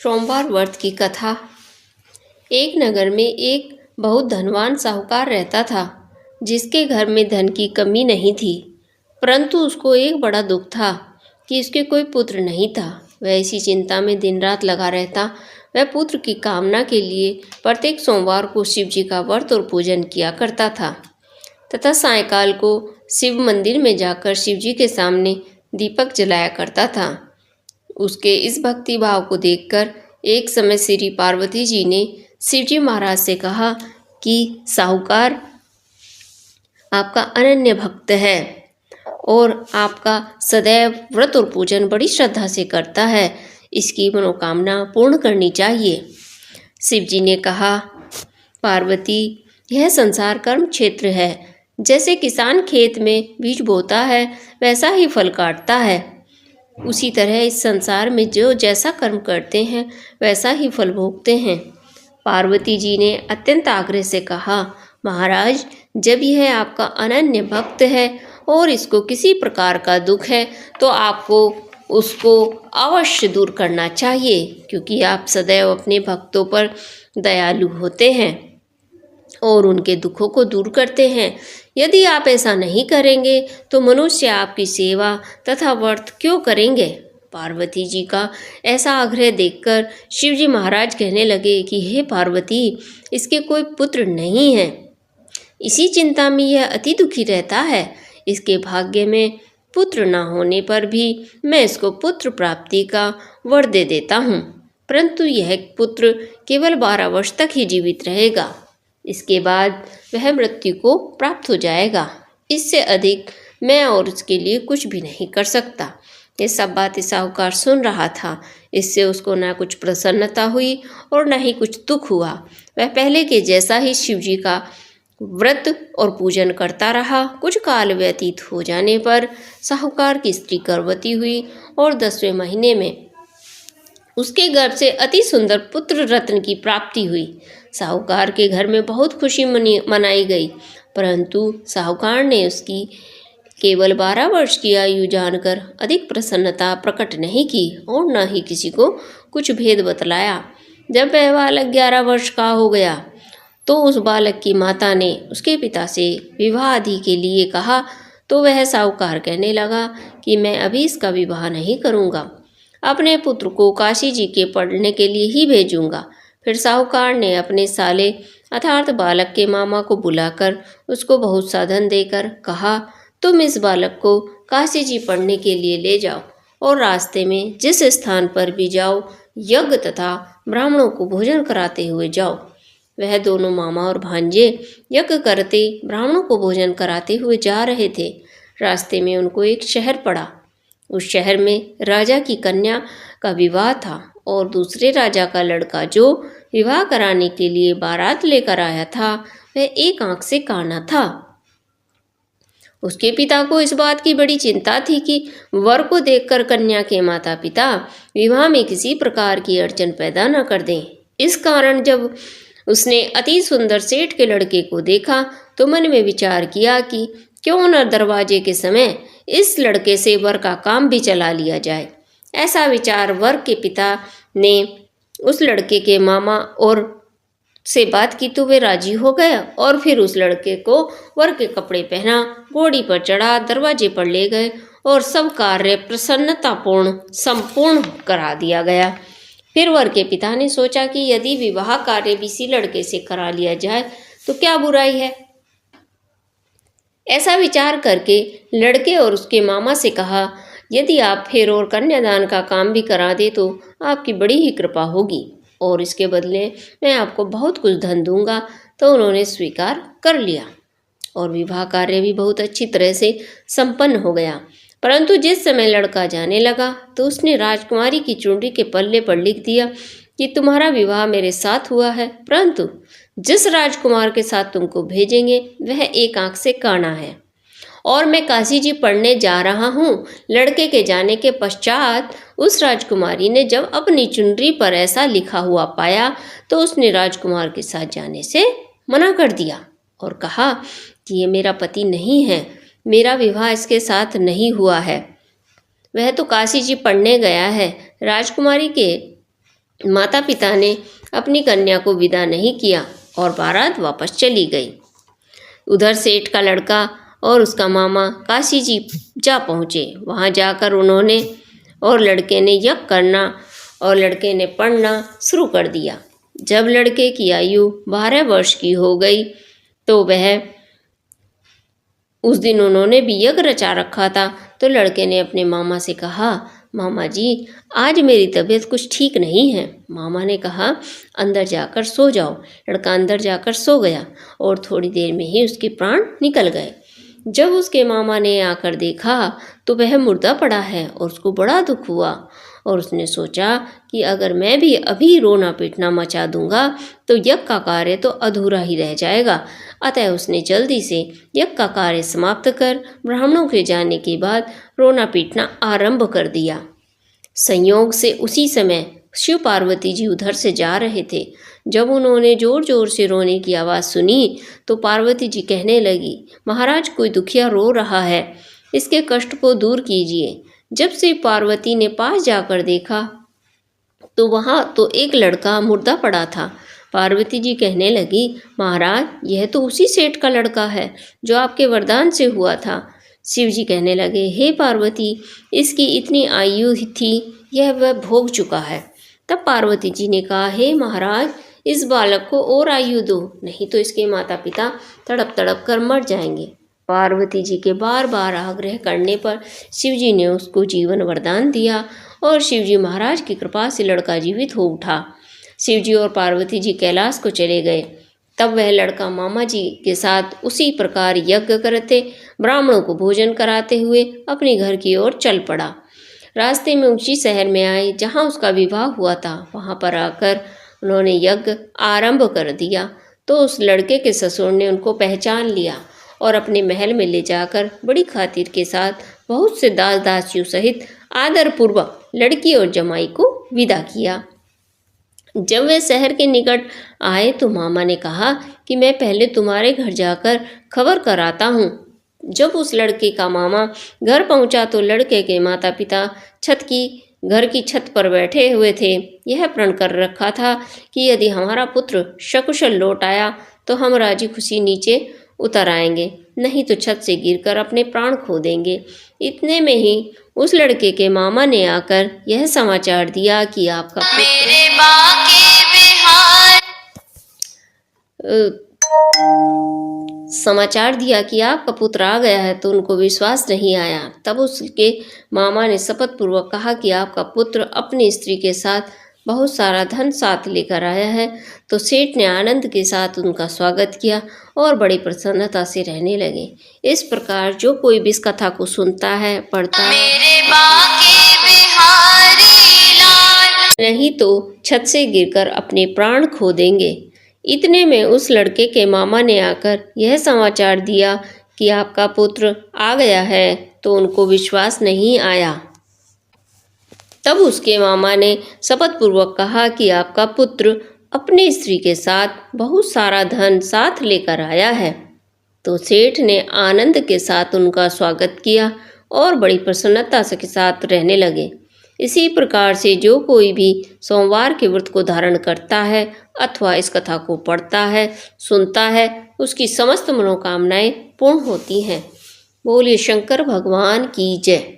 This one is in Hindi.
सोमवार व्रत की कथा। एक नगर में एक बहुत धनवान साहूकार रहता था, जिसके घर में धन की कमी नहीं थी। परंतु उसको एक बड़ा दुख था कि उसके कोई पुत्र नहीं था। वह इसी चिंता में दिन रात लगा रहता। वह पुत्र की कामना के लिए प्रत्येक सोमवार को शिव जी का व्रत और पूजन किया करता था तथा सायंकाल को शिव मंदिर में जाकर शिव जी के सामने दीपक जलाया करता था। उसके इस भक्ति भाव को देखकर एक समय श्री पार्वती जी ने शिवजी महाराज से कहा कि साहूकार आपका अनन्य भक्त है और आपका सदैव व्रत और पूजन बड़ी श्रद्धा से करता है, इसकी मनोकामना पूर्ण करनी चाहिए। शिवजी ने कहा, पार्वती, यह संसार कर्म क्षेत्र है। जैसे किसान खेत में बीज बोता है वैसा ही फल काटता है, उसी तरह इस संसार में जो जैसा कर्म करते हैं वैसा ही फल भोगते हैं। पार्वती जी ने अत्यंत आग्रह से कहा, महाराज, जब यह आपका अनन्य भक्त है और इसको किसी प्रकार का दुख है तो आपको उसको अवश्य दूर करना चाहिए, क्योंकि आप सदैव अपने भक्तों पर दयालु होते हैं और उनके दुखों को दूर करते हैं। यदि आप ऐसा नहीं करेंगे तो मनुष्य आपकी सेवा तथा व्रत क्यों करेंगे। पार्वती जी का ऐसा आग्रह देखकर शिवजी महाराज कहने लगे कि हे पार्वती, इसके कोई पुत्र नहीं है। इसी चिंता में यह अति दुखी रहता है। इसके भाग्य में पुत्र न होने पर भी मैं इसको पुत्र प्राप्ति का वर दे देता हूँ, परंतु यह पुत्र केवल 12 वर्ष तक ही जीवित रहेगा। इसके बाद वह मृत्यु को प्राप्त हो जाएगा। इससे अधिक मैं और उसके लिए कुछ भी नहीं कर सकता। ये सब बातें साहूकार सुन रहा था। इससे उसको ना कुछ प्रसन्नता हुई और न ही कुछ दुख हुआ। वह पहले के जैसा ही शिवजी का व्रत और पूजन करता रहा। कुछ काल व्यतीत हो जाने पर साहूकार की स्त्री गर्भवती हुई और 10वें महीने में उसके गर्भ से अति सुंदर पुत्र रत्न की प्राप्ति हुई। साहूकार के घर में बहुत खुशी मनाई गई, परंतु साहूकार ने उसकी केवल 12 वर्ष की आयु जानकर अधिक प्रसन्नता प्रकट नहीं की और न ही किसी को कुछ भेद बतलाया। जब वह बालक 11 वर्ष का हो गया तो उस बालक की माता ने उसके पिता से विवाह आदि के लिए कहा, तो वह साहूकार कहने लगा कि मैं अभी इसका विवाह नहीं करूँगा, अपने पुत्र को काशी जी के पढ़ने के लिए ही भेजूंगा। फिर साहूकार ने अपने साले अर्थात बालक के मामा को बुलाकर उसको बहुत साधन देकर कहा, तुम इस बालक को काशी जी पढ़ने के लिए ले जाओ और रास्ते में जिस स्थान पर भी जाओ यज्ञ तथा ब्राह्मणों को भोजन कराते हुए जाओ। वह दोनों मामा और भांजे यज्ञ करते ब्राह्मणों को भोजन कराते हुए जा रहे थे। रास्ते में उनको एक शहर पड़ा। उस शहर में राजा की कन्या का विवाह था और दूसरे राजा का लड़का जो विवाह कराने के लिए बारात लेकर आया था वह एक आंख से काना था। उसके पिता को इस बात की बड़ी चिंता थी कि वर को देखकर कन्या के माता पिता विवाह में किसी प्रकार की अड़चन पैदा न कर दें। इस कारण जब उसने अति सुंदर सेठ के लड़के को देखा तो मन में विचार किया कि क्यों न दरवाजे के समय इस लड़के से वर का काम भी चला लिया जाए। ऐसा विचार वर के पिता ने उस लड़के के मामा और से बात की तो वे राजी हो गया और फिर उस लड़के को वर के कपड़े पहना, घोड़ी पर चढ़ा, दरवाजे पर ले गए और सब कार्य प्रसन्नतापूर्ण संपूर्ण करा दिया गया। फिर वर के पिता ने सोचा कि यदि विवाह कार्य भी इसी लड़के से करा लिया जाए तो क्या बुराई है। ऐसा विचार करके लड़के और उसके मामा से कहा, यदि आप फिर और कन्यादान का काम भी करा दे तो आपकी बड़ी ही कृपा होगी और इसके बदले मैं आपको बहुत कुछ धन दूंगा। तो उन्होंने स्वीकार कर लिया और विवाह कार्य भी बहुत अच्छी तरह से संपन्न हो गया। परंतु जिस समय लड़का जाने लगा तो उसने राजकुमारी की चुनरी के पल्ले पर लिख दिया कि तुम्हारा विवाह मेरे साथ हुआ है, परंतु जिस राजकुमार के साथ तुमको भेजेंगे वह एक आंख से काना है और मैं काशी जी पढ़ने जा रहा हूँ। लड़के के जाने के पश्चात उस राजकुमारी ने जब अपनी चुनरी पर ऐसा लिखा हुआ पाया तो उसने राजकुमार के साथ जाने से मना कर दिया और कहा कि ये मेरा पति नहीं है, मेरा विवाह इसके साथ नहीं हुआ है। वह तो काशी जी पढ़ने गया है। राजकुमारी के माता पिता ने अपनी कन्या को विदा नहीं किया और बारात वापस चली गई। उधर सेठ का लड़का और उसका मामा काशी जी जा पहुँचे। वहाँ जाकर उन्होंने और लड़के ने यज्ञ करना और लड़के ने पढ़ना शुरू कर दिया। जब लड़के की आयु 12 वर्ष की हो गई तो वह उस दिन उन्होंने भी यज्ञ रचा रखा था। तो लड़के ने अपने मामा से कहा, मामा जी आज मेरी तबीयत कुछ ठीक नहीं है। मामा ने कहा अंदर जाकर सो जाओ। लड़का अंदर जाकर सो गया और थोड़ी देर में ही उसके प्राण निकल गए। जब उसके मामा ने आकर देखा तो वह मुर्दा पड़ा है और उसको बड़ा दुख हुआ और उसने सोचा कि अगर मैं भी अभी रोना पीटना मचा दूंगा तो यज्ञ का कार्य तो अधूरा ही रह जाएगा। अतः उसने जल्दी से यज्ञ का कार्य समाप्त कर ब्राह्मणों के जाने के बाद रोना पीटना आरंभ कर दिया। संयोग से उसी समय शिव पार्वती जी उधर से जा रहे थे। जब उन्होंने जोर जोर से रोने की आवाज़ सुनी तो पार्वती जी कहने लगी, महाराज कोई दुखिया रो रहा है, इसके कष्ट को दूर कीजिए। जब शिव पार्वती ने पास जाकर देखा तो वहाँ तो एक लड़का मुर्दा पड़ा था। पार्वती जी कहने लगी, महाराज यह तो उसी सेठ का लड़का है जो आपके वरदान से हुआ था। शिव जी कहने लगे, हे पार्वती इसकी इतनी आयु थी यह वह भोग चुका है। तब पार्वती जी ने कहा, हे महाराज इस बालक को और आयु दो, नहीं तो इसके माता पिता तड़प तड़प कर मर जाएंगे। पार्वती जी के बार बार आग्रह करने पर शिव जी ने उसको जीवन वरदान दिया और शिव जी महाराज की कृपा से लड़का जीवित हो उठा। शिव जी और पार्वती जी कैलाश को चले गए। तब वह लड़का मामा जी के साथ उसी प्रकार यज्ञ करते ब्राह्मणों को भोजन कराते हुए अपने घर की ओर चल पड़ा। रास्ते में ऊंची शहर में आए जहाँ उसका विवाह हुआ था। वहाँ पर आकर उन्होंने यज्ञ आरंभ कर दिया तो उस लड़के के ससुर ने उनको पहचान लिया और अपने महल में ले जाकर बड़ी खातिर के साथ बहुत से दास दासियों सहित आदरपूर्वक लड़की और जमाई को विदा किया। जब वे शहर के निकट आए तो मामा ने कहा कि मैं पहले तुम्हारे घर जाकर खबर कराता हूँ। जब उस लड़के का मामा घर पहुंचा तो लड़के के माता पिता घर की छत पर बैठे हुए थे। यह प्रण कर रखा था कि यदि हमारा पुत्र सकुशल लौट आया तो हम राजी खुशी नीचे उतर आएंगे, नहीं तो छत से गिरकर अपने प्राण खो देंगे। इतने में ही उस लड़के के मामा ने आकर यह समाचार दिया कि आपका मेरे बाके बिहार समाचार दिया कि आपका पुत्र आ गया है। तो उनको विश्वास नहीं आया। तब उसके मामा ने शपथ पूर्वक कहा कि आपका पुत्र अपनी स्त्री के साथ बहुत सारा धन साथ लेकर आया है। तो सेठ ने आनंद के साथ उनका स्वागत किया और बड़ी प्रसन्नता से रहने लगे। इस प्रकार जो कोई भी इस कथा को सुनता है, पढ़ता है, मेरे बाके बिहारी लाल, नहीं तो छत से गिरकर अपने प्राण खो देंगे। इतने में उस लड़के के मामा ने आकर यह समाचार दिया कि आपका पुत्र आ गया है। तो उनको विश्वास नहीं आया। तब उसके मामा ने शपथ पूर्वक कहा कि आपका पुत्र अपनी स्त्री के साथ बहुत सारा धन साथ लेकर आया है। तो सेठ ने आनंद के साथ उनका स्वागत किया और बड़ी प्रसन्नता के साथ रहने लगे। इसी प्रकार से जो कोई भी सोमवार के व्रत को धारण करता है अथवा इस कथा को पढ़ता है, सुनता है, उसकी समस्त मनोकामनाएं पूर्ण होती हैं। बोलिए शंकर भगवान की जय।